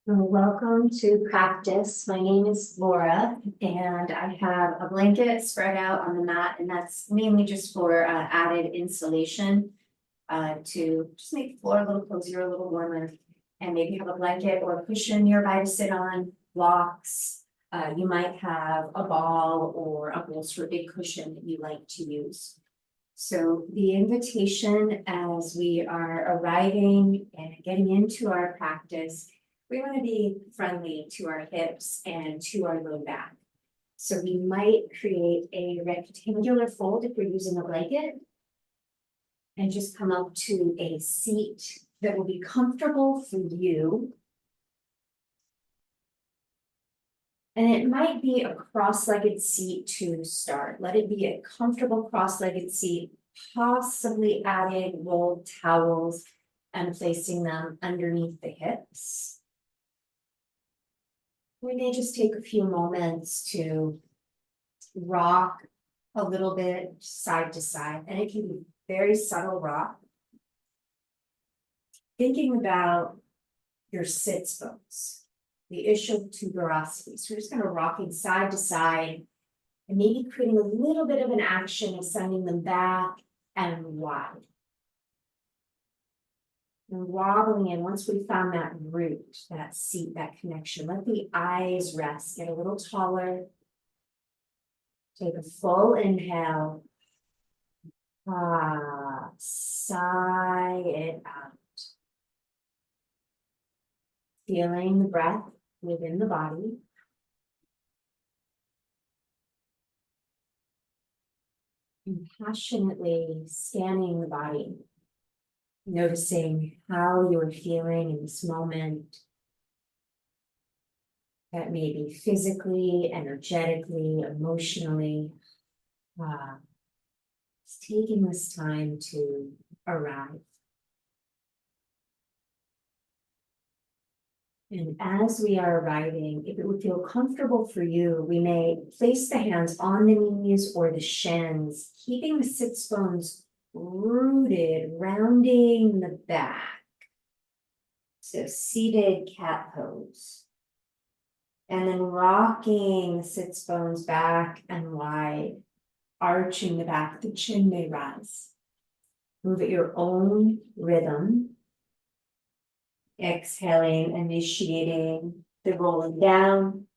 Well, welcome to practice. My name is Laura, and I have a blanket spread out on the mat, and that's mainly just for added insulation to just make the floor a little cozier, a little warmer. And maybe have a blanket or a cushion nearby to sit on, blocks. You might have a ball or a bolster, a big cushion that you like to use. So the invitation as we are arriving and getting into our practice, we want to be friendly to our hips and to our low back. So we might create a rectangular fold if we're using a blanket and just come up to a seat that will be comfortable for you. And it might be a cross-legged seat to start. Let it be a comfortable cross-legged seat, possibly adding rolled towels and placing them underneath the hips. We may just take a few moments to rock a little bit side to side, and it can be very subtle rock. Thinking about your sits bones, the ischial tuberosity. So we're just kind of rocking side to side and maybe creating a little bit of an action of sending them back and wide. And wobbling in, once we found that root, that seat, that connection, let the eyes rest, get a little taller. Take a full inhale. Sigh it out. Feeling the breath within the body. Compassionately scanning the body. Noticing how you're feeling in this moment. That may be physically, energetically, emotionally. It's taking this time to arrive. And as we are arriving, if it would feel comfortable for you, we may place the hands on the knees or the shins, keeping the sits bones rooted, rounding the back. So seated cat pose. And then rocking the sits bones back and wide, arching the back, the chin may rise. Move at your own rhythm. Exhaling, initiating the rolling down.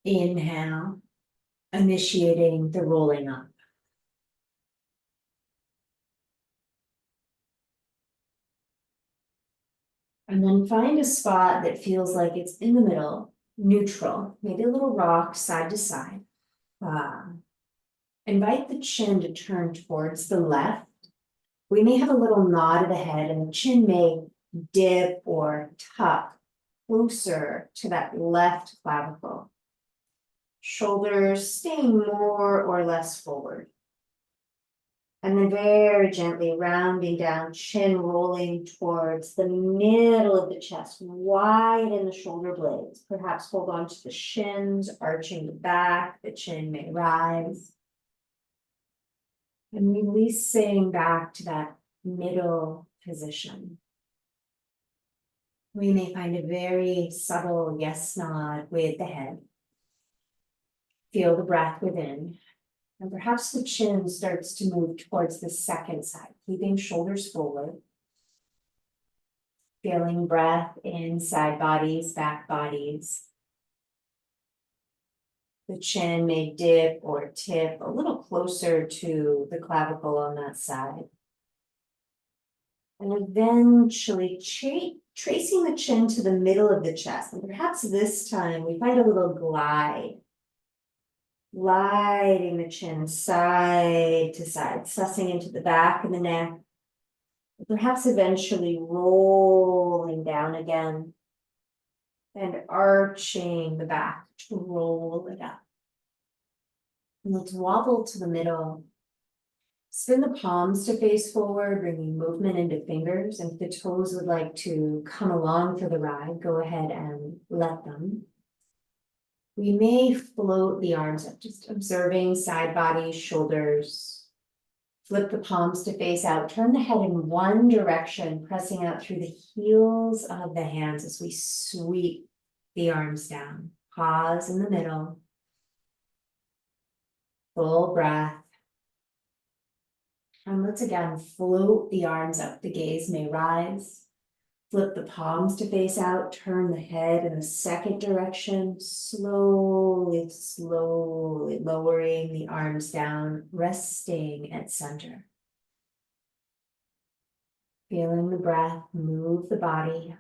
Inhale, initiating the rolling up. And then find a spot that feels like it's in the middle, neutral, maybe a little rock side to side. Invite the chin to turn towards the left. We may have a little nod of the head, and the chin may dip or tuck closer to that left clavicle. Shoulders staying more or less forward. And then very gently rounding down, chin rolling towards the middle of the chest, widen the shoulder blades. Perhaps hold on to the shins, arching the back, the chin may rise. And releasing back to that middle position. We may find a very subtle yes nod with the head. Feel the breath within. And perhaps the chin starts to move towards the second side, keeping shoulders forward. Feeling breath in side bodies, back bodies. The chin may dip or tip a little closer to the clavicle on that side. And eventually tracing the chin to the middle of the chest. And perhaps this time we find a little glide. Gliding the chin side to side, sussing into the back of the neck. Perhaps eventually rolling down again. And arching the back to roll it up. And let's wobble to the middle. Spin the palms to face forward, bringing movement into fingers. And if the toes would like to come along for the ride, go ahead and let them. We may float the arms up, just observing side body, shoulders. Flip the palms to face out. Turn the head in one direction, pressing out through the heels of the hands as we sweep the arms down. Pause in the middle. Full breath. And let's again float the arms up. The gaze may rise. Flip the palms to face out. Turn the head in the second direction. Slowly, slowly lowering the arms down, resting at center. Feeling the breath move the body.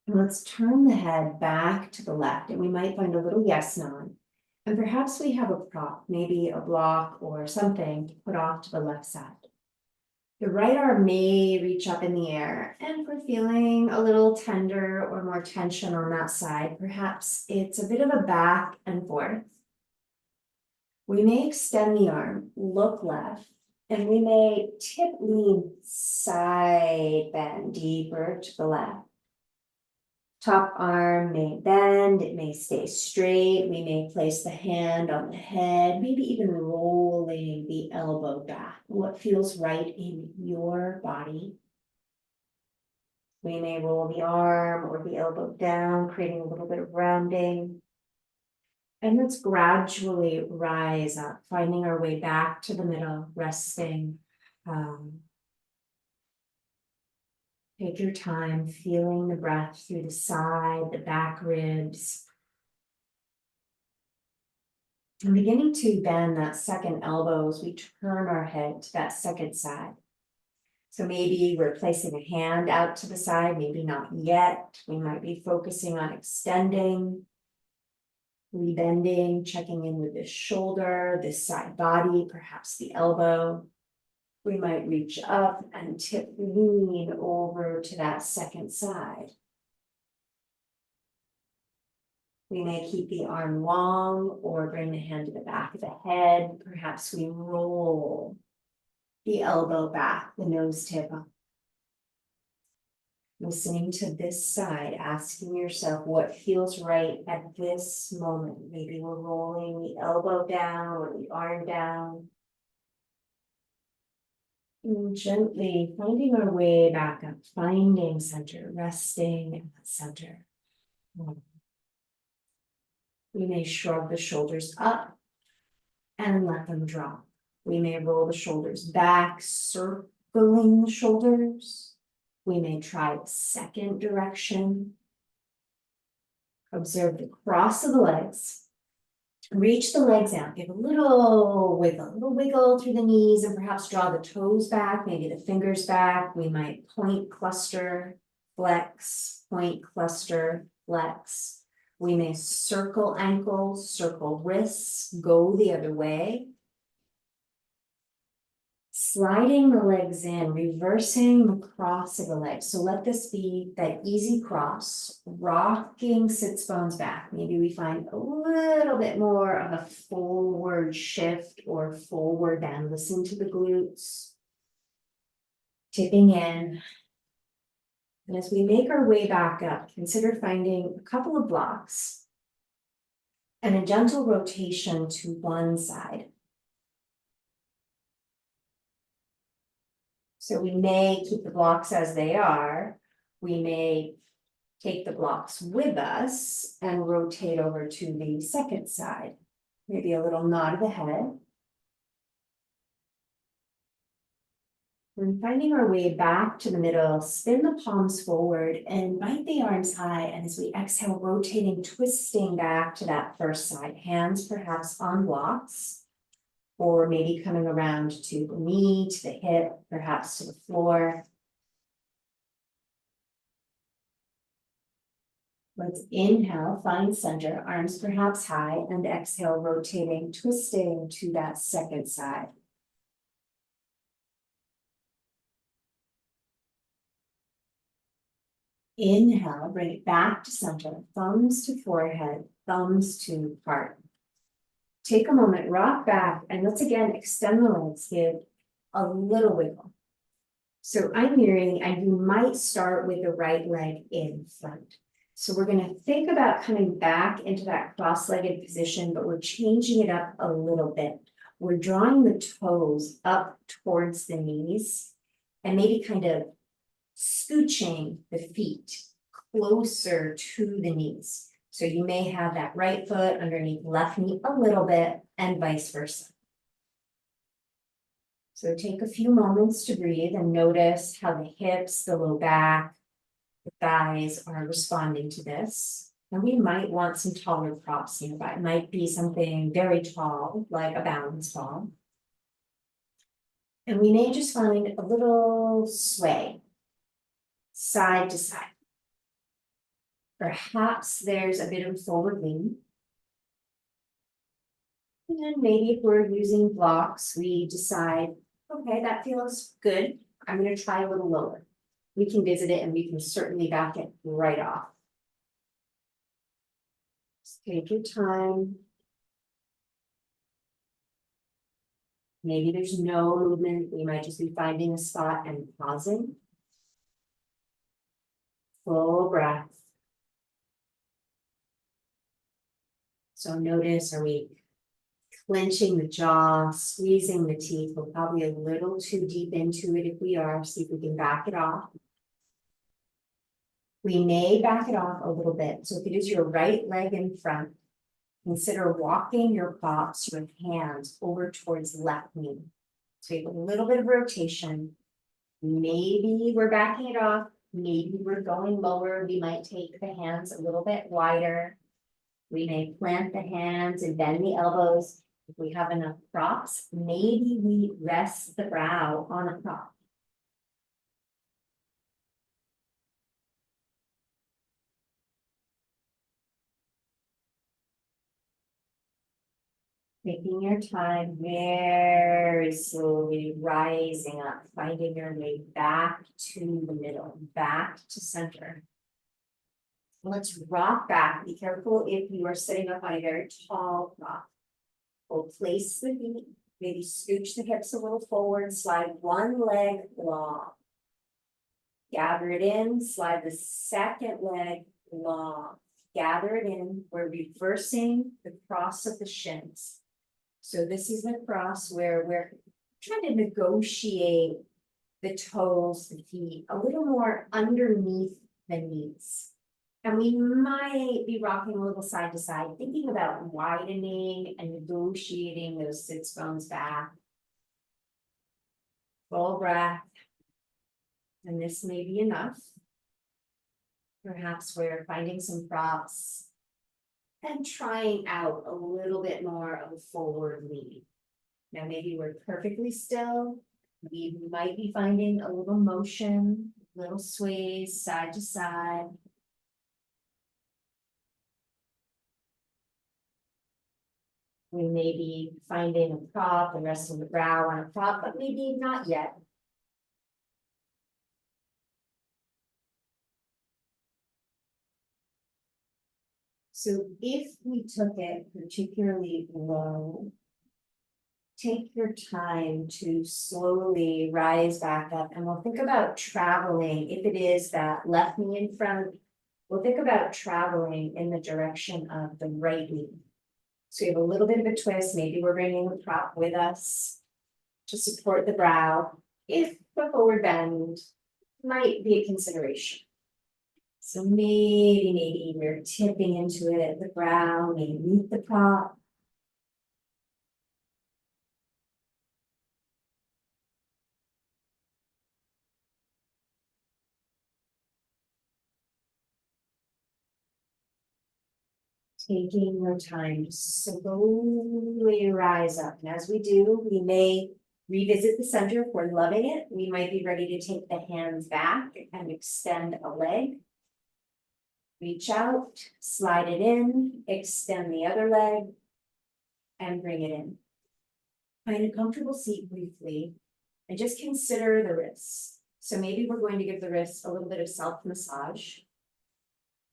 And let's turn the head back to the left, and we might find a little yes nod. And perhaps we have a prop, maybe a block or something to put off to the left side. The right arm may reach up in the air, and if we're feeling a little tender or more tension on that side, perhaps it's a bit of a back and forth. We may extend the arm, look left, and we may tip, lean, side bend deeper to the left. Top arm may bend, it may stay straight. We may place the hand on the head, maybe even rolling the elbow back. What feels right in your body. We may roll the arm or the elbow down, creating a little bit of rounding. And let's gradually rise up, finding our way back to the middle, resting. Take your time, feeling the breath through the side, the back ribs. And beginning to bend that second elbow as we turn our head to that second side. So maybe we're placing a hand out to the side, maybe not yet. We might be focusing on extending, rebending, checking in with this shoulder, this side body, perhaps the elbow. We might reach up and tip, lean over to that second side. We may keep the arm long or bring the hand to the back of the head. Perhaps we roll the elbow back, the nose tip up. Listening to this side, asking yourself what feels right at this moment. Maybe we're rolling the elbow down or the arm down. And gently finding our way back up, finding center, resting at center. We may shrug the shoulders up and let them drop. We may roll the shoulders back, circling the shoulders. We may try the second direction. Observe the cross of the legs. Reach the legs out, give a little wiggle through the knees, and perhaps draw the toes back, maybe the fingers back. We might point, cluster, flex, point, cluster, flex. We may circle ankles, circle wrists, go the other way. Sliding the legs in, reversing the cross of the legs. So let this be that easy cross, rocking sits bones back. Maybe we find a little bit more of a forward shift or forward bend. Listen to the glutes. Tipping in. And as we make our way back up, consider finding a couple of blocks and a gentle rotation to one side. So we may keep the blocks as they are. We may take the blocks with us and rotate over to the second side. Maybe a little nod of the head. And finding our way back to the middle, spin the palms forward and invite the arms high. And as we exhale, rotating, twisting back to that first side. Hands perhaps on blocks. Or maybe coming around to the knee, to the hip, perhaps to the floor. Let's inhale, find center, arms perhaps high, and exhale, rotating, twisting to that second side. Inhale, bring it back to center, thumbs to forehead, thumbs to heart. Take a moment, rock back, and let's again extend the legs, give a little wiggle. So I'm mirroring, and you might start with the right leg in front. So we're going to think about coming back into that cross-legged position, but we're changing it up a little bit. we're drawing the toes up towards the knees and maybe kind of scooching the feet closer to the knees. So you may have that right foot underneath left knee a little bit and vice versa. So take a few moments to breathe and notice how the hips, the low back, the thighs are responding to this. And we might want some taller props nearby. It might be something very tall, like a balance ball. And we may just find a little sway, side to side. Perhaps there's a bit of forward lean. And then maybe if we're using blocks, we decide, okay, that feels good. I'm going to try a little lower. We can visit it and we can certainly back it right off. Just take your time. Maybe there's no movement. We might just be finding a spot and pausing. Full breath. So notice, are we clenching the jaw, squeezing the teeth? We're probably a little too deep into it if we are. See if we can back it off. We may back it off a little bit. So if it is your right leg in front, consider walking your props with hands over towards left knee. So you have a little bit of rotation. Maybe we're backing it off. Maybe we're going lower. We might take the hands a little bit wider. We may plant the hands and bend the elbows. If we have enough props, maybe we rest the brow on a prop. Taking your time, very slowly rising up, finding your way back to the middle, back to center. Let's rock back. Be careful if you are sitting up on a very tall rock. We'll place the feet, maybe scooch the hips a little forward, slide one leg long. Gather it in, slide the second leg long. Gather it in. We're reversing the cross of the shins. So this is the cross where we're trying to negotiate the toes, the feet, a little more underneath the knees. And we might be rocking a little side to side, thinking about widening and negotiating those sits bones back. Full breath. And this may be enough. Perhaps we're finding some props and trying out a little bit more of a forward lean. Now maybe we're perfectly still. We might be finding a little motion, little sways side to side. We may be finding a prop and resting the brow on a prop, but maybe not yet. So if we took it particularly low, take your time to slowly rise back up, and we'll think about traveling. If it is that left knee in front, we'll think about traveling in the direction of the right knee. So you have a little bit of a twist. Maybe we're bringing the prop with us to support the brow. If the forward bend might be a consideration. So maybe we're tipping into it at the brow, maybe meet the prop. Taking your time to slowly rise up. And as we do, we may revisit the center. If we're loving it, we might be ready to take the hands back and extend a leg. Reach out, slide it in, extend the other leg, and bring it in. Find a comfortable seat briefly, and just consider the wrists. So maybe we're going to give the wrists a little bit of self-massage.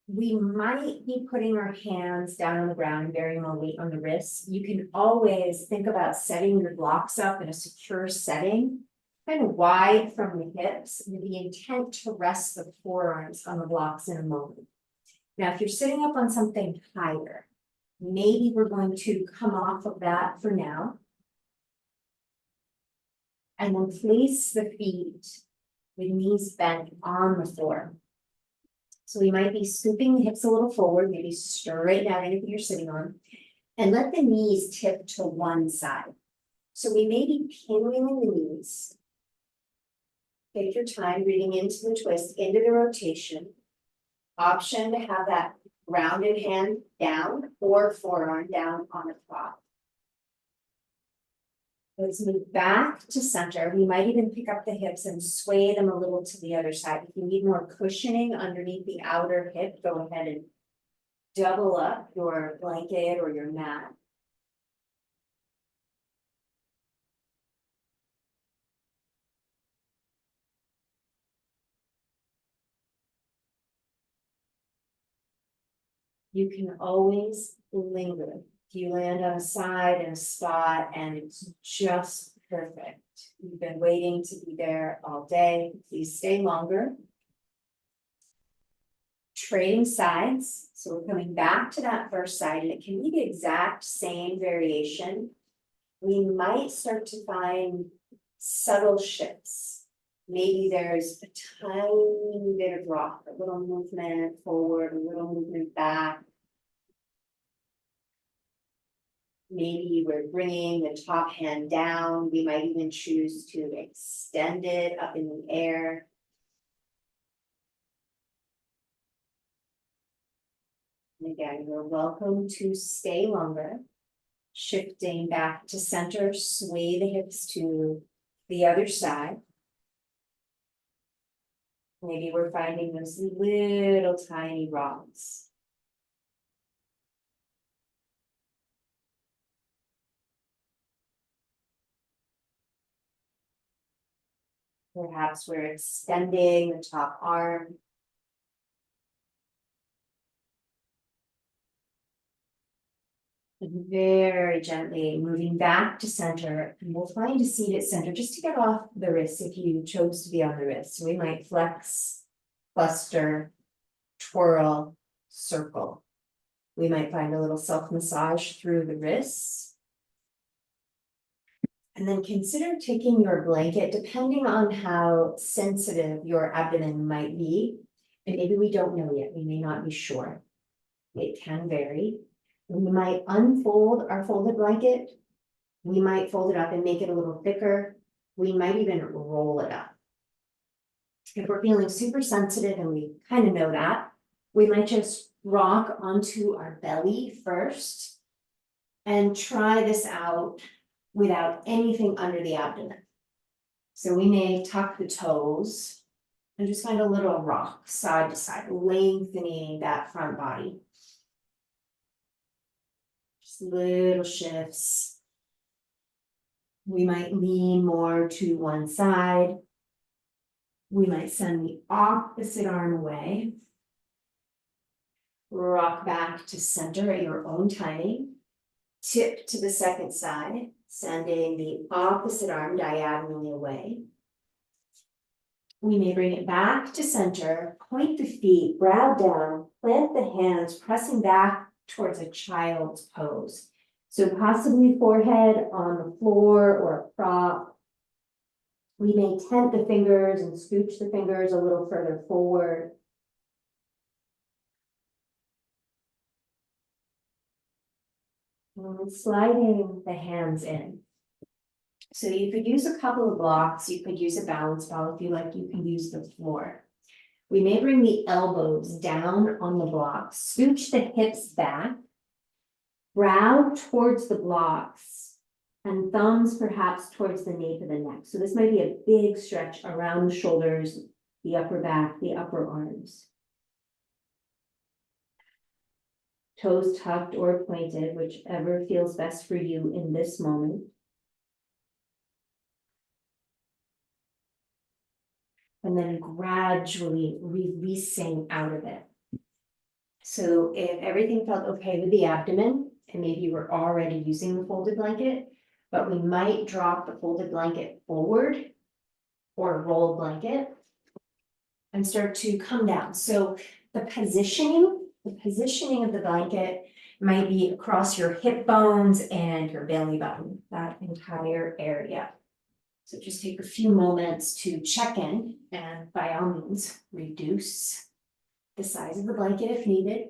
We might be putting our hands down on the ground, bearing more weight on the wrists. You can always think about setting your blocks up in a secure setting, kind of wide from the hips, with the intent to rest the forearms on the blocks in a moment. Now, if you're sitting up on something higher, maybe we're going to come off of that for now. And then place the feet with knees bent on the floor. So we might be scooping the hips a little forward, maybe straighten out anything you're sitting on, and let the knees tip to one side. So we may be pinwheeling the knees. Take your time breathing into the twist, into the rotation. Option to have that rounded hand down or forearm down on the cloth. Let's move back to center. We might even pick up the hips and sway them a little to the other side. If you need more cushioning underneath the outer hip, go ahead and double up your blanket or your mat. You can always linger. If you land on a side in a spot and it's just perfect, you've been waiting to be there all day, please stay longer. Trading sides, so we're coming back to that first side, and it can be the exact same variation. We might start to find subtle shifts. Maybe there's a tiny bit of rock, a little movement forward, a little movement back. Maybe we're bringing the top hand down. We might even choose to extend it up in the air. And again, you're welcome to stay longer. Shifting back to center, sway the hips to the other side. Maybe we're finding those little tiny rocks. Perhaps we're extending the top arm. And very gently moving back to center, and we'll find a seat at center just to get off the wrists if you chose to be on the wrists. So we might flex, cluster, twirl, circle. We might find a little self-massage through the wrists. And then consider taking your blanket, depending on how sensitive your abdomen might be. And maybe we don't know yet, we may not be sure. It can vary. We might unfold our folded blanket. We might fold it up and make it a little thicker. We might even roll it up. If we're feeling super sensitive and we kind of know that, we might just rock onto our belly first and try this out without anything under the abdomen. So we may tuck the toes and just find a little rock side to side, lengthening that front body. Just little shifts. We might lean more to one side. We might send the opposite arm away. Rock back to center at your own timing. Tip to the second side, sending the opposite arm diagonally away. We may bring it back to center, point the feet, brow down, plant the hands, pressing back towards a child's pose. So possibly forehead on the floor or a prop. We may tent the fingers and scooch the fingers a little further forward. And sliding the hands in. So you could use a couple of blocks, you could use a balance ball if you like, you can use the floor. We may bring the elbows down on the blocks, scooch the hips back, brow towards the blocks, and thumbs perhaps towards the nape of the neck. So this might be a big stretch around the shoulders, the upper back, the upper arms. Toes tucked or pointed, whichever feels best for you in this moment. And then gradually releasing out of it. So if everything felt okay with the abdomen, and maybe you were already using the folded blanket, but we might drop the folded blanket forward or a rolled blanket and start to come down. So the positioning of the blanket might be across your hip bones and your belly button, that entire area. So just take a few moments to check in and by all means, reduce the size of the blanket if needed.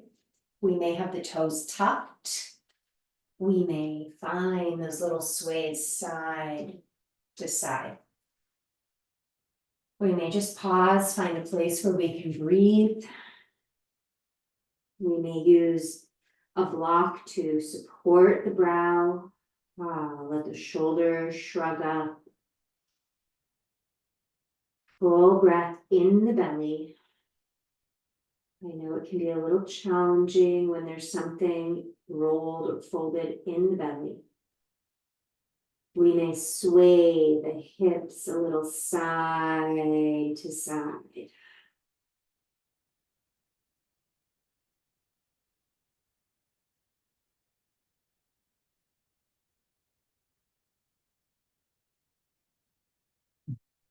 We may have the toes tucked. We may find those little sways side to side. We may just pause, find a place where we can breathe. We may use a block to support the brow. Let the shoulders shrug up. Full breath in the belly. I know it can be a little challenging when there's something rolled or folded in the belly. We may sway the hips a little side to side.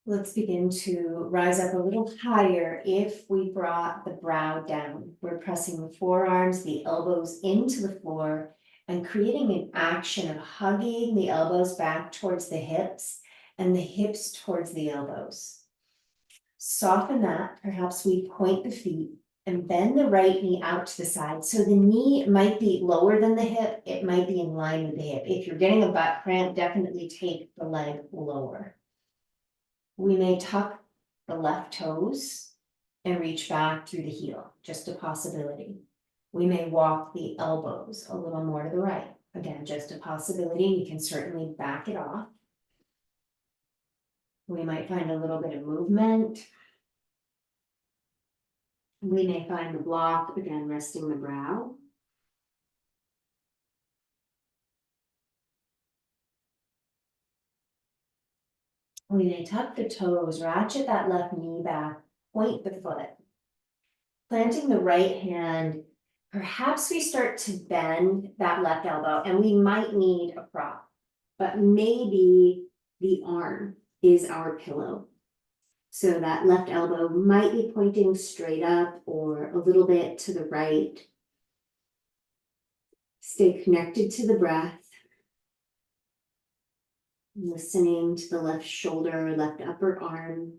Let's begin to rise up a little higher. If we brought the brow down, we're pressing the forearms, the elbows into the floor and creating an action of hugging the elbows back towards the hips and the hips towards the elbows. Soften that. Perhaps we point the feet and bend the right knee out to the side. So the knee might be lower than the hip. It might be in line with the hip. If you're getting a butt cramp, definitely take the leg lower. We may tuck the left toes and reach back through the heel, just a possibility. We may walk the elbows a little more to the right. Again, just a possibility. You can certainly back it off. We might find a little bit of movement. We may find the block, again, resting the brow. We may tuck the toes, ratchet that left knee back, point the foot. Planting the right hand, perhaps we start to bend that left elbow and we might need a prop, but maybe the arm is our pillow. So that left elbow might be pointing straight up or a little bit to the right. Stay connected to the breath. Listening to the left shoulder, left upper arm.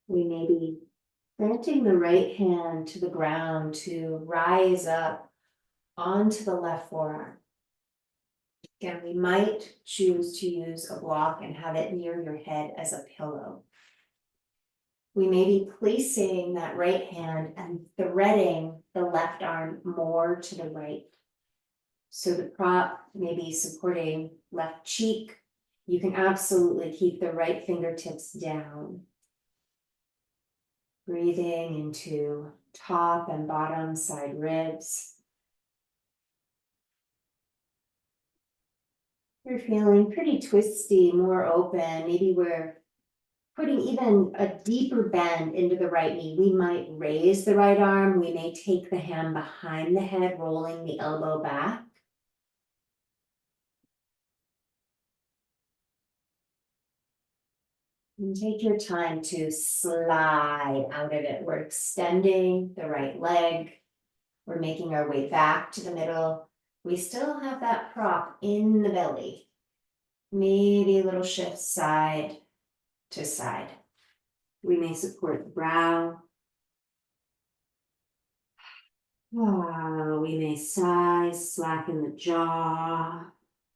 We may be planting the right hand to the ground to rise up onto the left forearm. Again, we might choose to use a block and have it near your head as a pillow. We may be placing that right hand and threading the left arm more to the right. So the prop may be supporting left cheek. You can absolutely keep the right fingertips down. Breathing into top and bottom side ribs. You're feeling pretty twisty, more open. Maybe we're putting even a deeper bend into the right knee. We might raise the right arm. We may take the hand behind the head, rolling the elbow back. And take your time to slide out of it. We're extending the right leg. We're making our way back to the middle. We still have that prop in the belly. Maybe a little shift side to side. We may support the brow. We may sigh, slacken the jaw.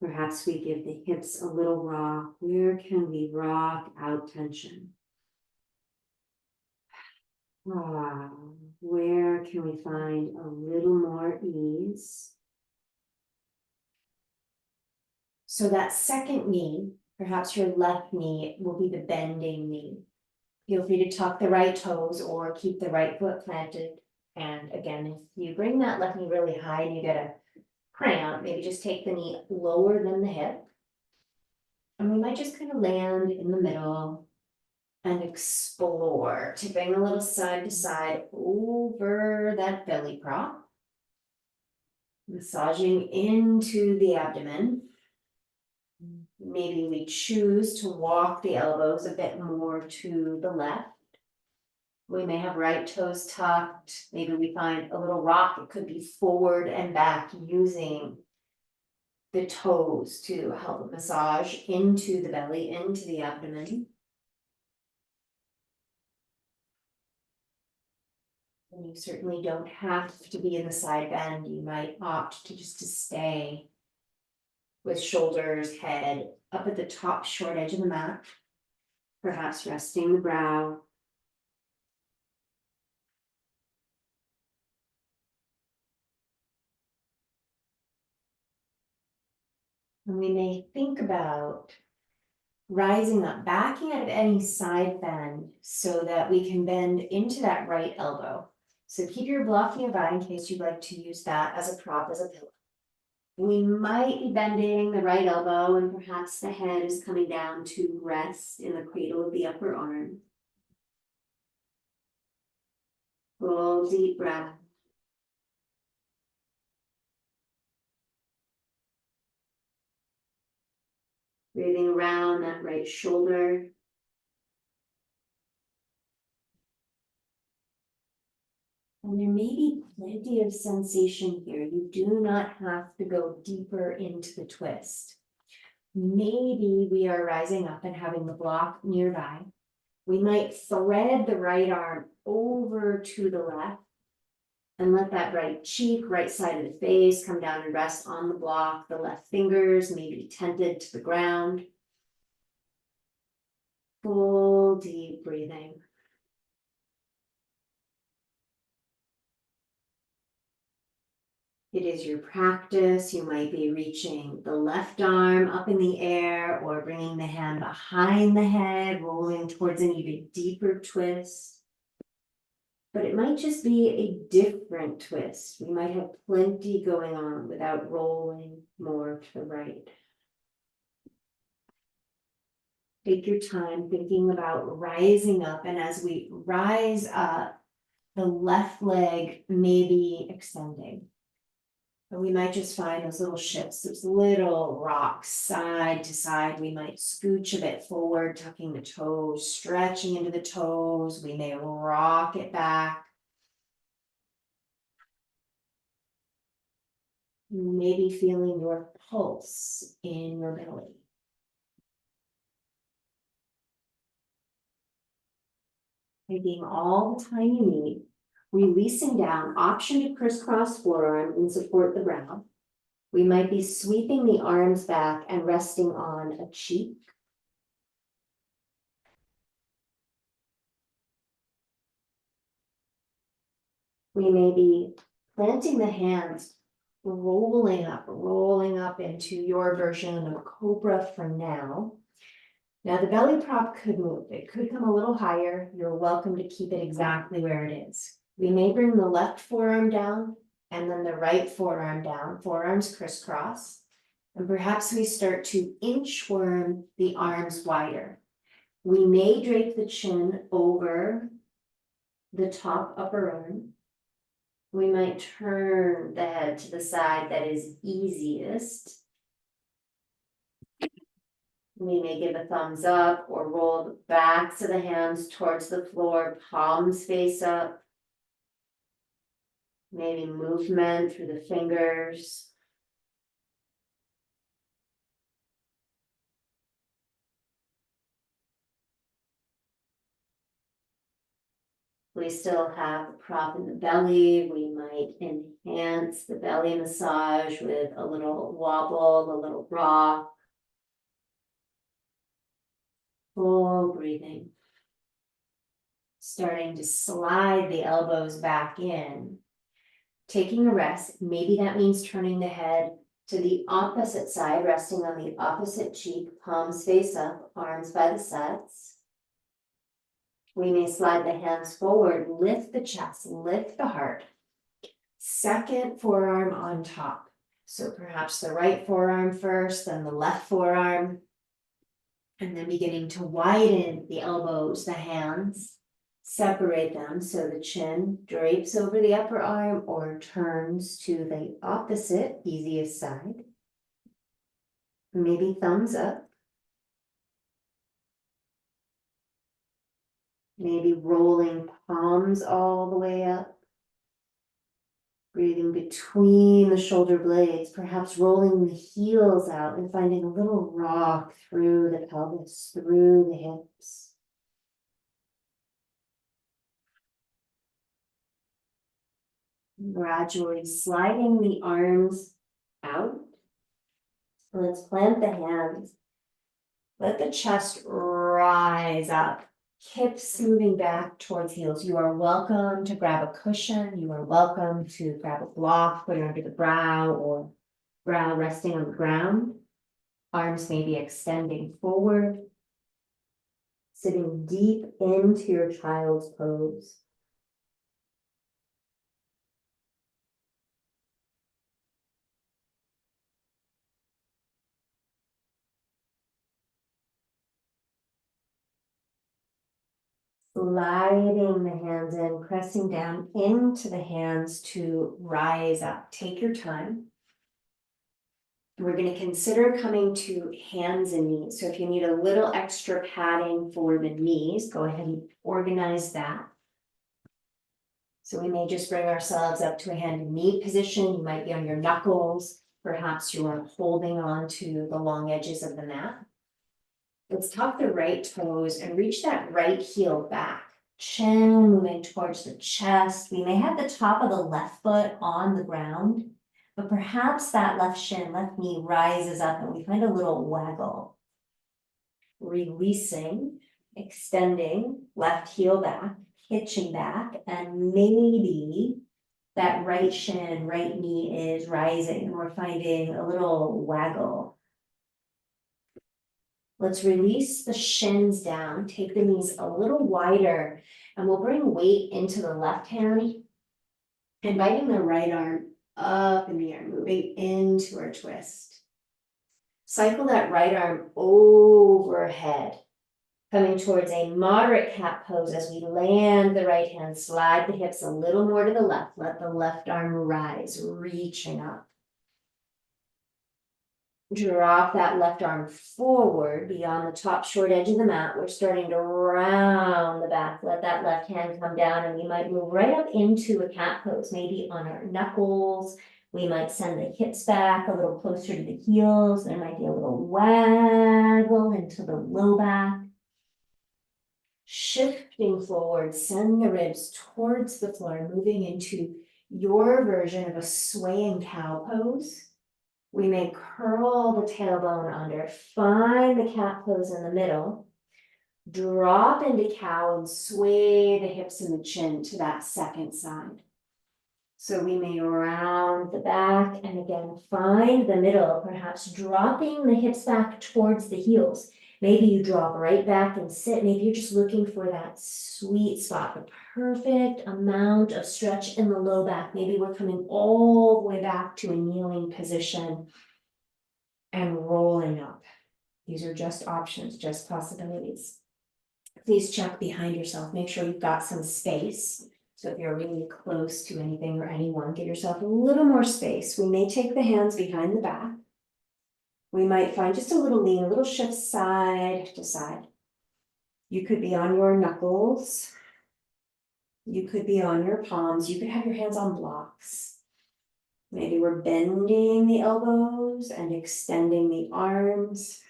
Perhaps we give the hips a little rock. Where can we rock out tension? Where can we find a little more ease? So that second knee, perhaps your left knee, will be the bending knee. Feel free to tuck the right toes or keep the right foot planted. And again, if you bring that left knee really high and you get a cramp, maybe just take the knee lower than the hip. And we might just kind of land in the middle and explore, tipping a little side to side over that belly prop. Massaging into the abdomen. Maybe we choose to walk the elbows a bit more to the left. We may have right toes tucked. Maybe we find a little rock. It could be forward and back using the toes to help massage into the belly, into the abdomen. And you certainly don't have to be in the side bend. You might opt to just to stay with shoulders, head up at the top short edge of the mat, perhaps resting the brow. And we may think about rising up, backing out of any side bend so that we can bend into that right elbow. So keep your block nearby in case you'd like to use that as a prop, as a pillow. We might be bending the right elbow and perhaps the head is coming down to rest in the cradle of the upper arm. Full deep breath. Breathing around that right shoulder. And there may be plenty of sensation here. You do not have to go deeper into the twist. Maybe we are rising up and having the block nearby. We might thread the right arm over to the left and let that right cheek, right side of the face come down and rest on the block. The left fingers may be tented to the ground. Full deep breathing. It is your practice. You might be reaching the left arm up in the air or bringing the hand behind the head, rolling towards an even deeper twist. But it might just be a different twist. We might have plenty going on without rolling more to the right. Take your time thinking about rising up, and as we rise up, the left leg may be extending. And we might just find those little shifts, those little rocks side to side. We might scooch a bit forward, tucking the toes, stretching into the toes. We may rock it back. Maybe feeling your pulse in your belly. Taking all the time you need, releasing down, option to crisscross forearm and support the brow. We might be sweeping the arms back and resting on a cheek. We may be planting the hands, rolling up into your version of cobra for now. Now the belly prop could move. It could come a little higher. You're welcome to keep it exactly where it is. We may bring the left forearm down and then the right forearm down, forearms crisscross. And perhaps we start to inchworm the arms wider. We may drape the chin over the top upper arm. We might turn the head to the side that is easiest. We may give a thumbs up or roll the backs of the hands towards the floor, palms face up. Maybe movement through the fingers. We still have the prop in the belly. We might enhance the belly massage with a little wobble, a little rock. Full breathing. Starting to slide the elbows back in. Taking a rest. Maybe that means turning the head to the opposite side, resting on the opposite cheek, palms face up, arms by the sides. We may slide the hands forward, lift the chest, lift the heart. Second forearm on top. So perhaps the right forearm first, then the left forearm. And then beginning to widen the elbows, the hands. Separate them so the chin drapes over the upper arm or turns to the opposite, easiest side. Maybe thumbs up. Maybe rolling palms all the way up. Breathing between the shoulder blades, perhaps rolling the heels out and finding a little rock through the pelvis, through the hips. Gradually sliding the arms out. Let's plant the hands. Let the chest rise up. Hips moving back towards heels. You are welcome to grab a cushion. You are welcome to grab a block, put it under the brow or brow resting on the ground. Arms may be extending forward. Sitting deep into your child's pose. Sliding the hands in, pressing down into the hands to rise up. Take your time. We're going to consider coming to hands and knees. So if you need a little extra padding for the knees, go ahead and organize that. So we may just bring ourselves up to a hand and knee position. You might be on your knuckles. Perhaps you are holding on to the long edges of the mat. Let's tuck the right toes and reach that right heel back. Chin moving towards the chest. We may have the top of the left foot on the ground, but perhaps that left shin, left knee rises up and we find a little waggle. Releasing, extending, left heel back, hitching back, and maybe that right shin, right knee is rising and we're finding a little waggle. Let's release the shins down, take the knees a little wider, and we'll bring weight into the left hand, inviting the right arm up in the air, moving into our twist. Cycle that right arm overhead, coming towards a moderate cat pose as we land the right hand, slide the hips a little more to the left, let the left arm rise, reaching up. Drop that left arm forward beyond the top short edge of the mat. We're starting to round the back. Let that left hand come down and we might move right up into a cat pose, maybe on our knuckles. We might send the hips back a little closer to the heels. There might be a little waggle into the low back. Shifting forward, send the ribs towards the floor, moving into your version of a swaying cow pose. We may curl the tailbone under, find the cat pose in the middle, drop into cow and sway the hips and the chin to that second side. So we may round the back and again, find the middle, perhaps dropping the hips back towards the heels. Maybe you drop right back and sit. Maybe you're just looking for that sweet spot, the perfect amount of stretch in the low back. Maybe we're coming all the way back to a kneeling position and rolling up. These are just options, just possibilities. Please check behind yourself. Make sure you've got some space. So if you're really close to anything or anyone, give yourself a little more space. We may take the hands behind the back. We might find just a little lean, a little shift side to side. You could be on your knuckles. You could be on your palms. You could have your hands on blocks. Maybe we're bending the elbows and extending the arms.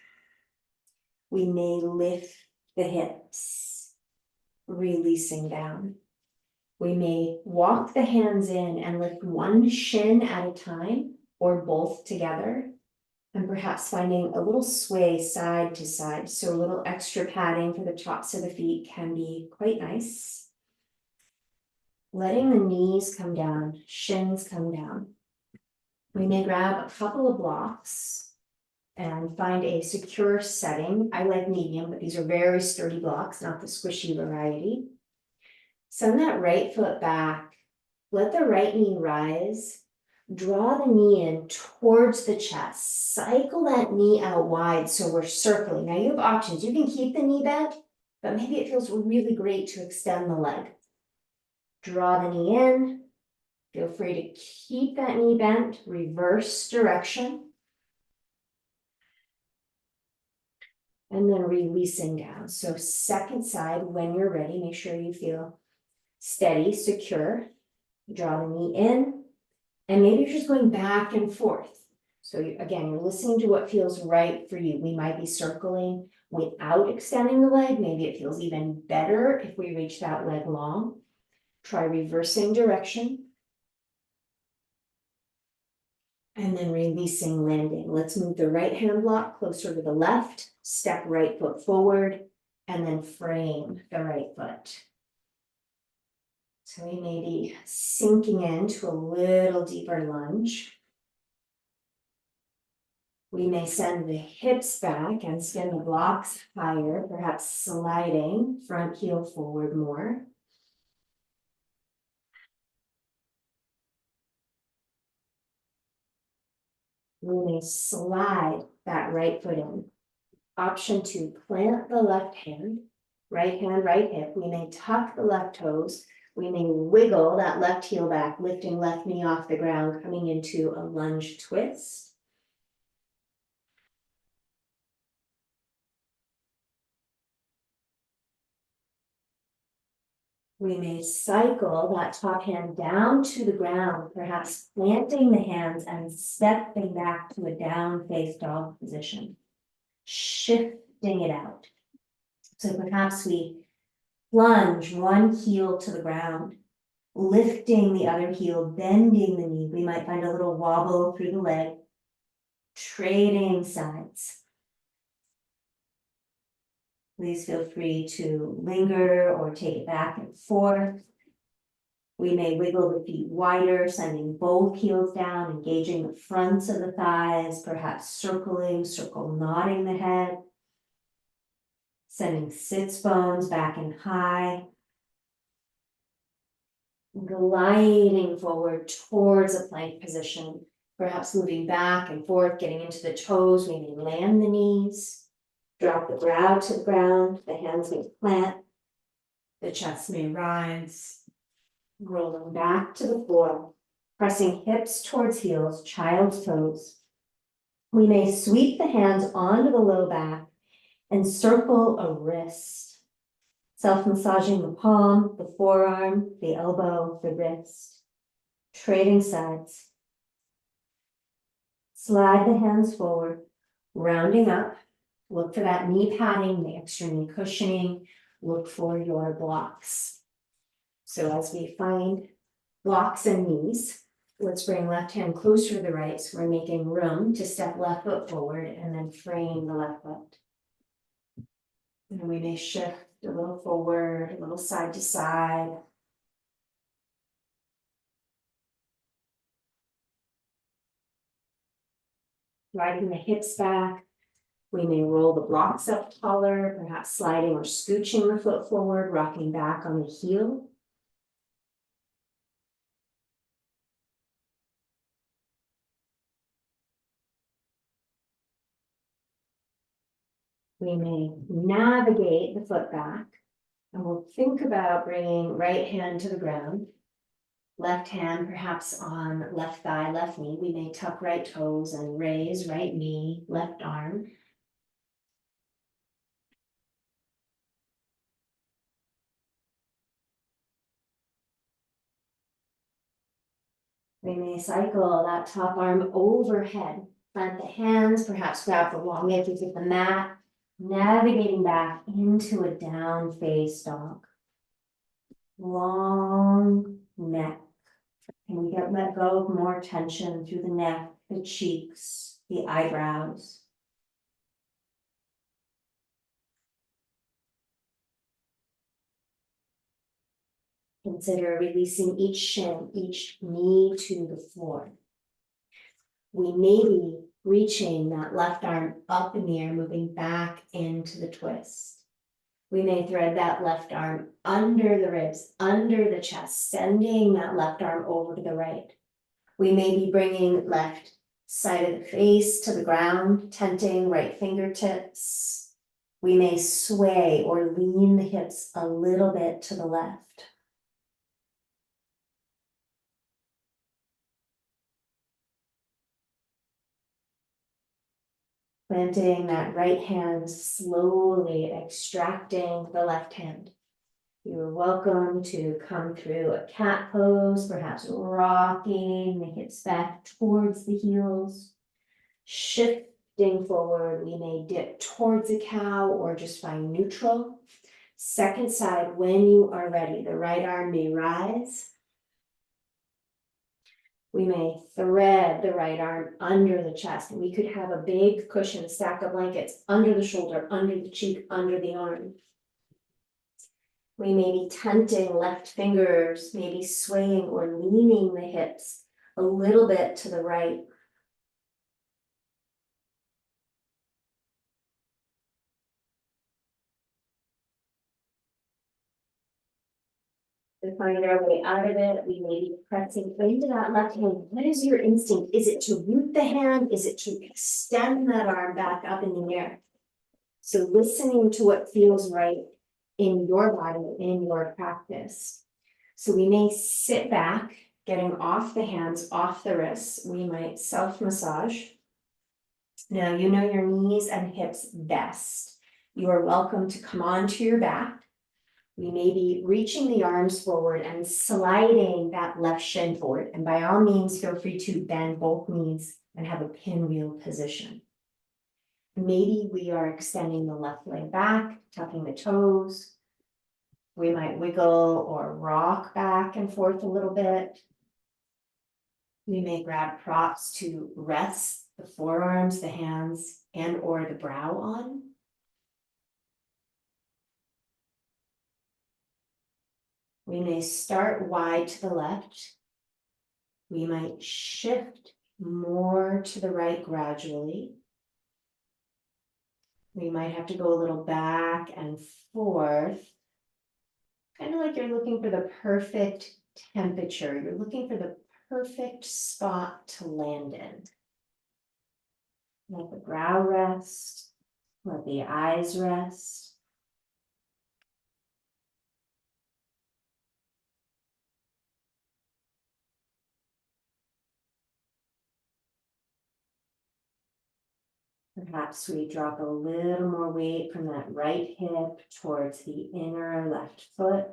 We may lift the hips, releasing down. We may walk the hands in and lift one shin at a time or both together. And perhaps finding a little sway side to side. So a little extra padding for the tops of the feet can be quite nice. Letting the knees come down, shins come down. We may grab a couple of blocks and find a secure setting. I like medium, but these are very sturdy blocks, not the squishy variety. Send that right foot back. Let the right knee rise. Draw the knee in towards the chest. Cycle that knee out wide so we're circling. Now you have options. You can keep the knee bent, but maybe it feels really great to extend the leg. Draw the knee in. Feel free to keep that knee bent. Reverse direction. And then releasing down. So second side, when you're ready, make sure you feel steady, secure. Draw the knee in, and maybe you're just going back and forth. So again, you're listening to what feels right for you. We might be circling without extending the leg. Maybe it feels even better if we reach that leg long. Try reversing direction. And then releasing, landing. Let's move the right hand block closer to the left, step right foot forward, and then frame the right foot. So we may be sinking into a little deeper lunge. We may send the hips back and send the blocks higher, perhaps sliding front heel forward more. We may slide that right foot in. Option 2, plant the left hand, right hip. We may tuck the left toes. We may wiggle that left heel back, lifting left knee off the ground, coming into a lunge twist. We may cycle that top hand down to the ground, perhaps planting the hands and stepping back to a down face dog position, shifting it out. So perhaps we plunge one heel to the ground, lifting the other heel, bending the knee. We might find a little wobble through the leg, trading sides. Please feel free to linger or take it back and forth. We may wiggle the feet wider, sending both heels down, engaging the fronts of the thighs, perhaps circle nodding the head. Sending sits bones back and high. Gliding forward towards a plank position, perhaps moving back and forth, getting into the toes. We may land the knees, drop the brow to the ground, the hands may plant, the chest may rise, rolling back to the floor, pressing hips towards heels, child's pose. We may sweep the hands onto the low back and circle a wrist. Self-massaging the palm, the forearm, the elbow, the wrist. Trading sides. Slide the hands forward, rounding up. Look for that knee padding, the extra knee cushioning. Look for your blocks. So as we find blocks and knees, let's bring left hand closer to the right. So we're making room to step left foot forward and then frame the left foot. And we may shift a little forward, a little side to side. Riding the hips back. We may roll the blocks up taller, perhaps sliding or scooching the foot forward, rocking back on the heel. We may navigate the foot back, and we'll think about bringing right hand to the ground. Left hand perhaps on left thigh, left knee. We may tuck right toes and raise right knee, left arm. We may cycle that top arm overhead. Plant the hands, perhaps grab the long edges of the mat, navigating back into a down face dog. Long neck. Can we let go of more tension through the neck, the cheeks, the eyebrows? Consider releasing each shin, each knee to the floor. We may be reaching that left arm up in the air, moving back into the twist. We may thread that left arm under the ribs, under the chest, sending that left arm over to the right. We may be bringing left side of the face to the ground, tenting right fingertips. We may sway or lean the hips a little bit to the left. Planting that right hand, slowly extracting the left hand. You're welcome to come through a cat pose, perhaps rocking the hips back towards the heels. Shifting forward, we may dip towards a cow or just find neutral. Second side, when you are ready, the right arm may rise. We may thread the right arm under the chest, and we could have a big cushion, stack of blankets under the shoulder, under the cheek, under the arm. We may be tenting left fingers, maybe swaying or leaning the hips a little bit to the right. To find our way out of it, we may be pressing into that left hand. What is your instinct? Is it to root the hand? Is it to extend that arm back up in the air? So listening to what feels right in your body, in your practice. So we may sit back, getting off the hands, off the wrists. We might self-massage. Now you know your knees and hips best. You are welcome to come onto your back. We may be reaching the arms forward and sliding that left shin forward. And by all means, feel free to bend both knees and have a pinwheel position. Maybe we are extending the left leg back, tucking the toes. We might wiggle or rock back and forth a little bit. We may grab props to rest the forearms, the hands, and or the brow on. We may start wide to the left. We might shift more to the right gradually. We might have to go a little back and forth, kind of like you're looking for the perfect temperature. You're looking for the perfect spot to land in. Let the brow rest, let the eyes rest. Perhaps we drop a little more weight from that right hip towards the inner left foot.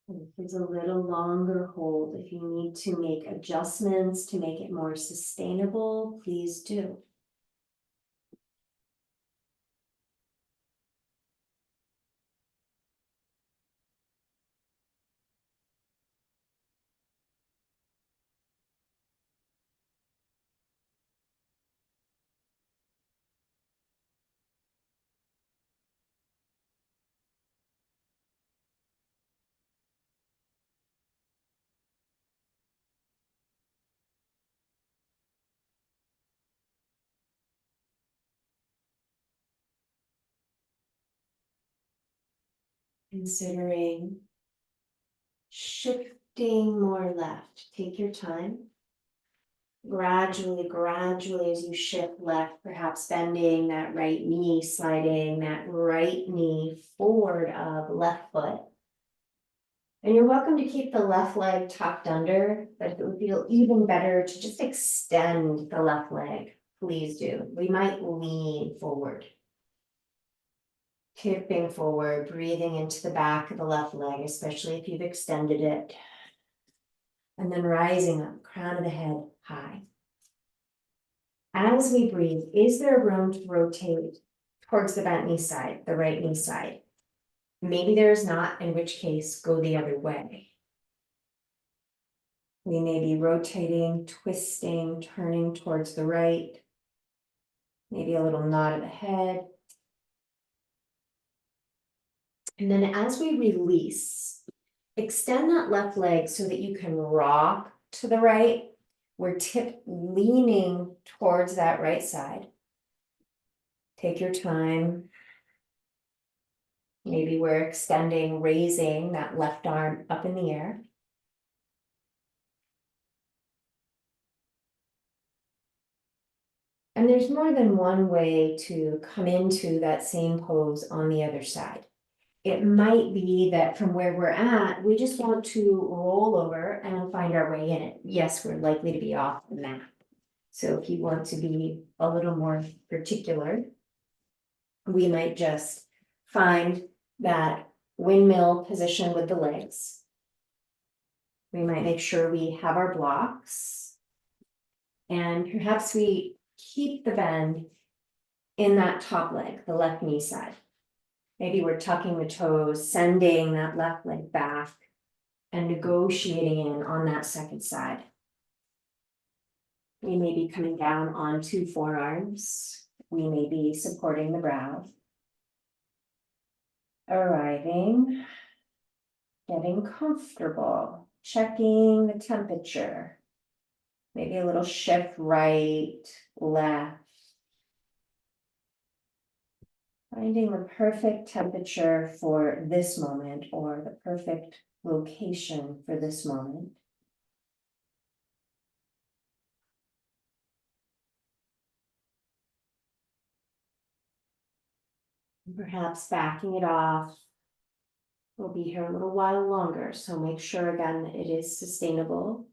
And here's a little longer hold. If you need to make adjustments to make it more sustainable, please do. Considering shifting more left. Take your time. Gradually, as you shift left, perhaps bending that right knee, sliding that right knee forward of left foot. And you're welcome to keep the left leg tucked under, but if it would feel even better to just extend the left leg, please do. We might lean forward. Tipping forward, breathing into the back of the left leg, especially if you've extended it. And then rising up, crown of the head high. As we breathe, is there room to rotate towards the bent knee side, the right knee side? Maybe there is not, in which case, go the other way. We may be rotating, twisting, turning towards the right. Maybe a little nod of the head. And then as we release, extend that left leg so that you can rock to the right, We're leaning towards that right side. Take your time. Maybe we're extending, raising that left arm up in the air. And there's more than one way to come into that same pose on the other side. It might be that from where we're at, we just want to roll over and find our way in it. Yes, we're likely to be off the mat. So if you want to be a little more particular, we might just find that windmill position with the legs. We might make sure we have our blocks. And perhaps we keep the bend in that top leg, the left knee side. Maybe we're tucking the toes, sending that left leg back, and negotiating in on that second side. We may be coming down on 2 forearms. We may be supporting the brow. Arriving, getting comfortable, checking the temperature. Maybe a little shift right, left. Finding the perfect temperature for this moment or the perfect location for this moment. Perhaps backing it off. We'll be here a little while longer, so make sure again that it is sustainable.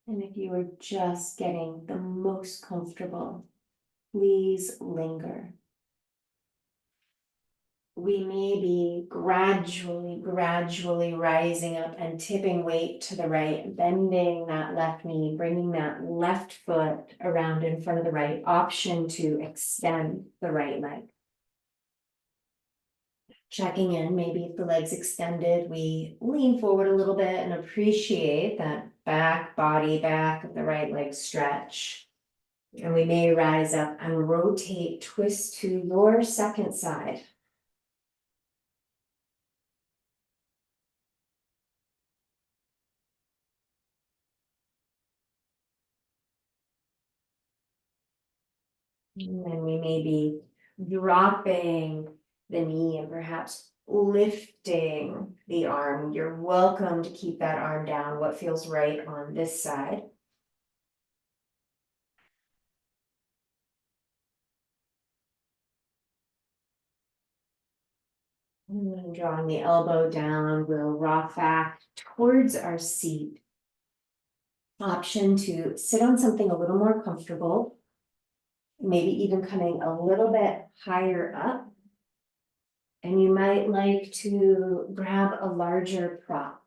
And if you are just getting the most comfortable, please linger. We may be gradually rising up and tipping weight to the right, bending that left knee, bringing that left foot around in front of the right, option to extend the right leg. Checking in, maybe if the leg's extended, we lean forward a little bit and appreciate that body back of the right leg stretch. And we may rise up and rotate, twist to your second side. And then we may be dropping the knee and perhaps lifting the arm. You're welcome to keep that arm down, what feels right on this side. And then drawing the elbow down, we'll rock back towards our seat. Option to sit on something a little more comfortable, maybe even coming a little bit higher up. And you might like to grab a larger prop.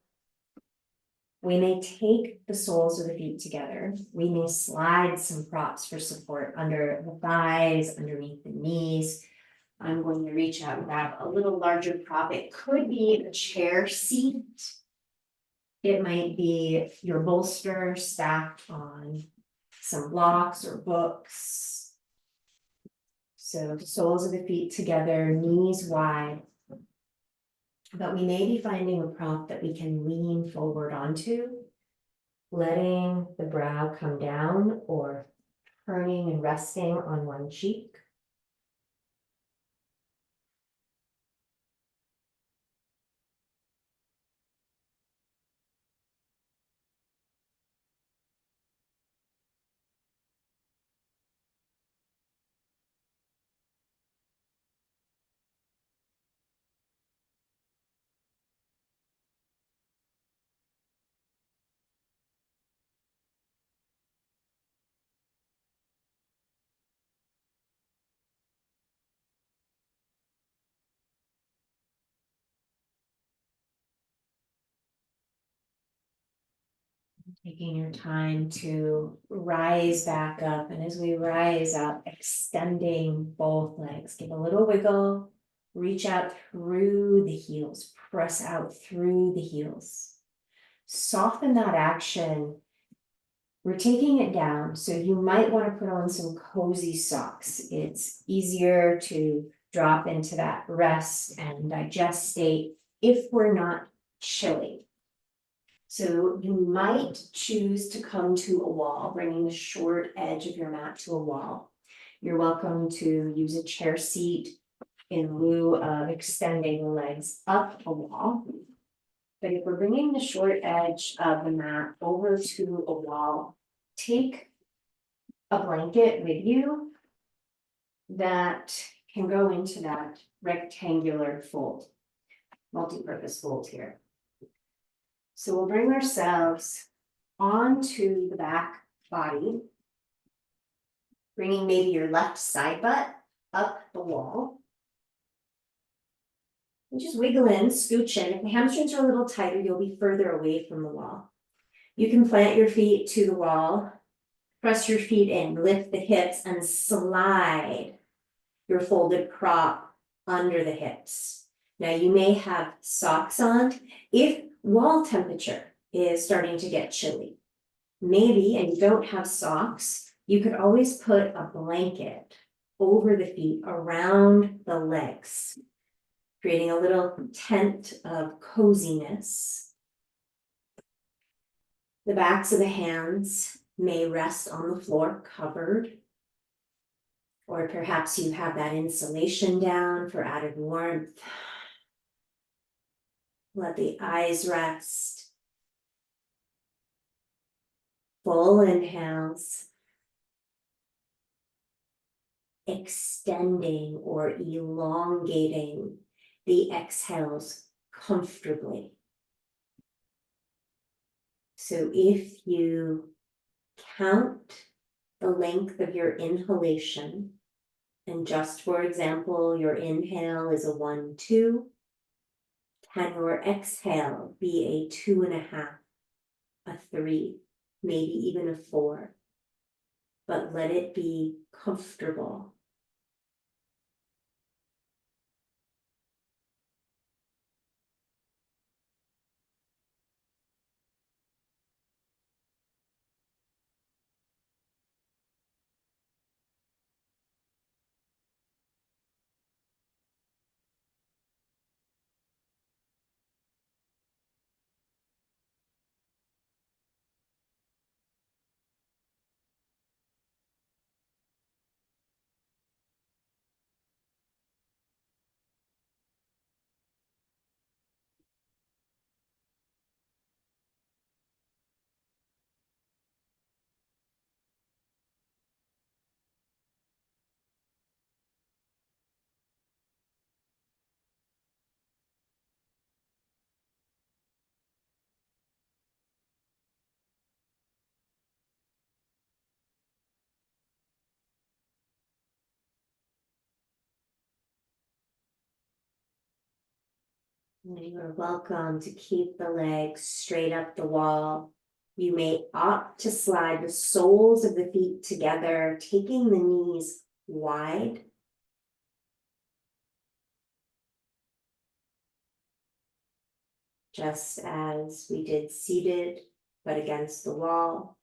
We may take the soles of the feet together. We may slide some props for support under the thighs, underneath the knees. I'm going to reach out and grab a little larger prop. It could be a chair seat. It might be your bolster stacked on some blocks or books. So the soles of the feet together, knees wide. But we may be finding a prop that we can lean forward onto, letting the brow come down or turning and resting on one cheek. Taking your time to rise back up, and as we rise up, extending both legs, give a little wiggle, reach out through the heels, press out through the heels. Soften that action. We're taking it down, so you might want to put on some cozy socks. It's easier to drop into that rest and digest state if we're not chilly. So you might choose to come to a wall, bringing the short edge of your mat to a wall. You're welcome to use a chair seat in lieu of extending the legs up a wall. But if we're bringing the short edge of the mat over to a wall, take a blanket with you that can go into that rectangular fold, multi-purpose fold here. So we'll bring ourselves onto the back body, bringing maybe your left side butt up the wall. And just wiggle in, scooch in. If the hamstrings are a little tighter, you'll be further away from the wall. You can plant your feet to the wall, press your feet in, lift the hips, and slide your folded prop under the hips. Now you may have socks on. If wall temperature is starting to get chilly, maybe, and you don't have socks, you could always put a blanket over the feet around the legs, creating a little tent of coziness. The backs of the hands may rest on the floor covered, or perhaps you have that insulation down for added warmth. Let the eyes rest. Full inhales. Extending or elongating the exhales comfortably. So if you count the length of your inhalation, and just for example, your inhale is a 1, 2, can your exhale be a 2.5, a 3, maybe even a 4, but let it be comfortable. And you are welcome to keep the legs straight up the wall. You may opt to slide the soles of the feet together, taking the knees wide. Just as we did seated, but against the wall.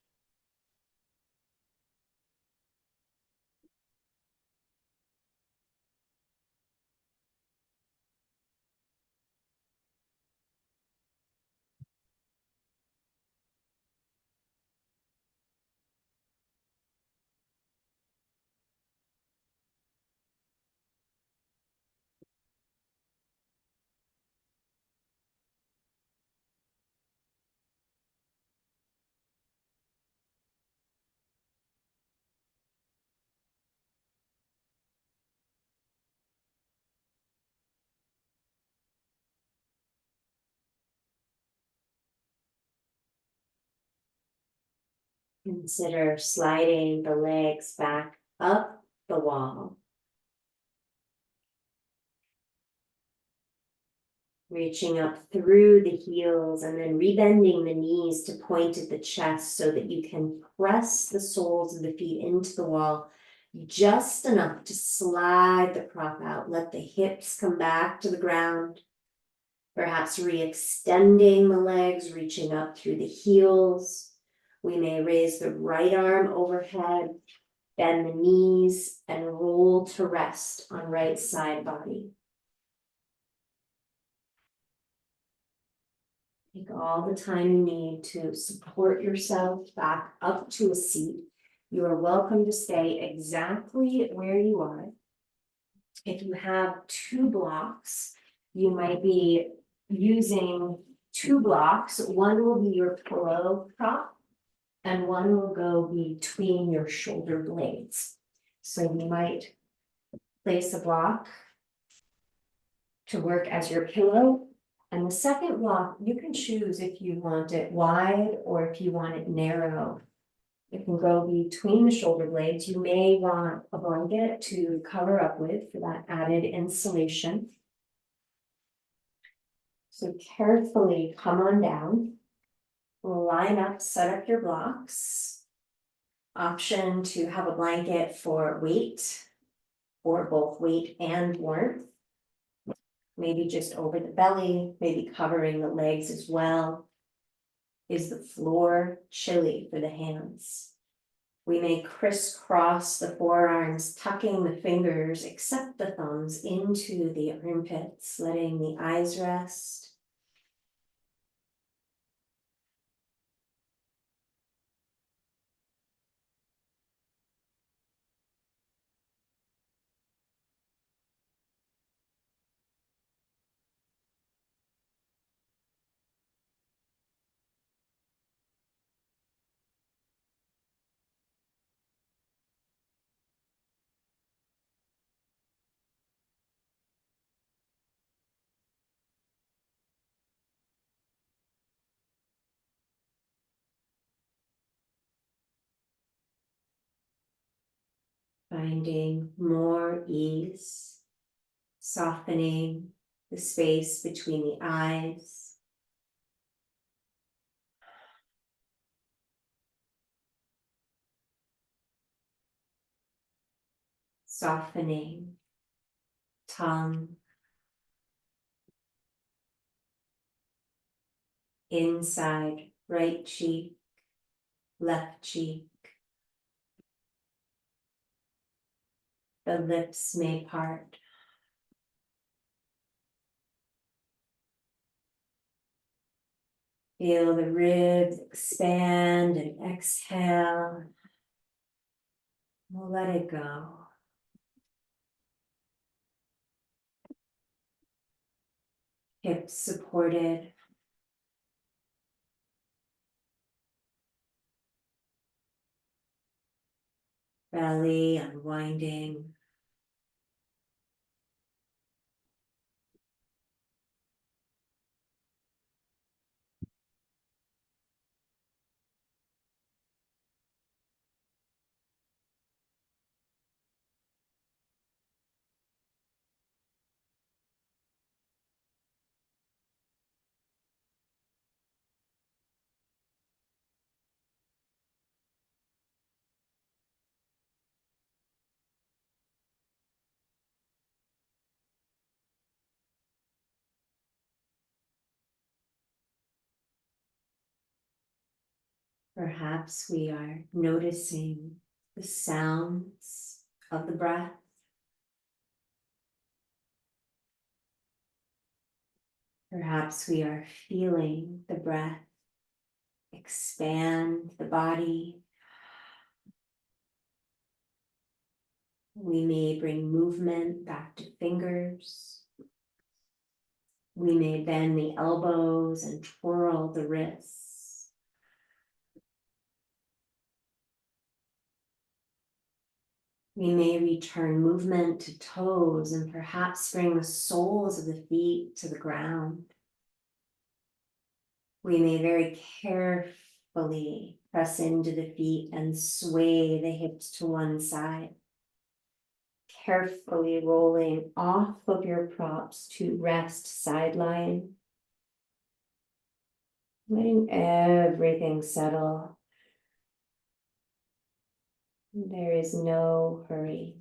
Consider sliding the legs back up the wall. Reaching up through the heels and then rebending the knees to point at the chest so that you can press the soles of the feet into the wall just enough to slide the prop out. Let the hips come back to the ground. Perhaps re-extending the legs, reaching up through the heels. We may raise the right arm overhead, bend the knees, and roll to rest on right side body. Take all the time you need to support yourself back up to a seat. You are welcome to stay exactly where you are. If you have two blocks, you might be using two blocks. One will be your pillow prop, and one will go between your shoulder blades. So you might place a block to work as your pillow. And the second block, you can choose if you want it wide or if you want it narrow. It can go between the shoulder blades. You may want a blanket to cover up with for that added insulation. So carefully come on down, line up, set up your blocks. Option to have a blanket for weight or both weight and warmth. Maybe just over the belly, maybe covering the legs as well. Is the floor chilly for the hands? We may crisscross the forearms, tucking the fingers, except the thumbs, into the armpits, letting the eyes rest. Finding more ease, softening the space between the eyes. Softening tongue, inside right cheek, left cheek. The lips may part. Feel the ribs expand and exhale. We'll let it go. Hips supported. Belly unwinding. Perhaps we are noticing the sounds of the breath. Perhaps we are feeling the breath expand the body. We may bring movement back to fingers. We may bend the elbows and twirl the wrists. We may return movement to toes and perhaps bring the soles of the feet to the ground. We may very carefully press into the feet and sway the hips to one side. carefully rolling off of your props to rest side lying. Letting everything settle. There is no hurry.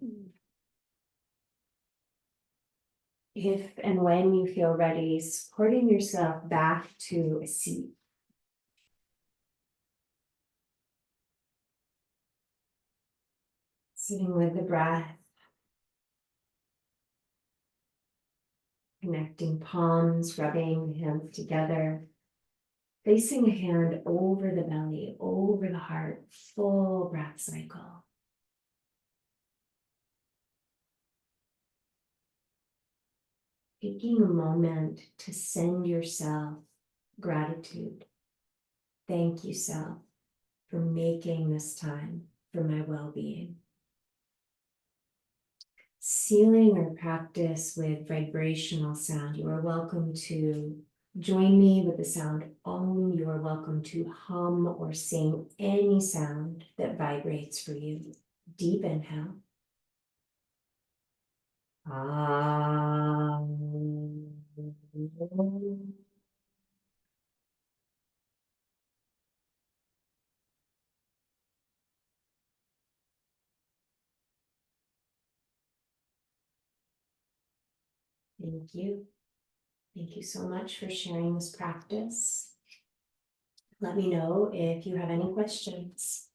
If and when you feel ready, supporting yourself back to a seat. Sitting with the breath. Connecting palms, rubbing the hands together. Placing a hand over the belly, over the heart, full breath cycle. Taking a moment to send yourself gratitude. Thank you, self, for making this time for my well-being. Sealing our practice with vibrational sound. You are welcome to join me with the sound Om. You are welcome to hum or sing any sound that vibrates for you. Deep inhale. Thank you. Thank you so much for sharing this practice. Let me know if you have any questions.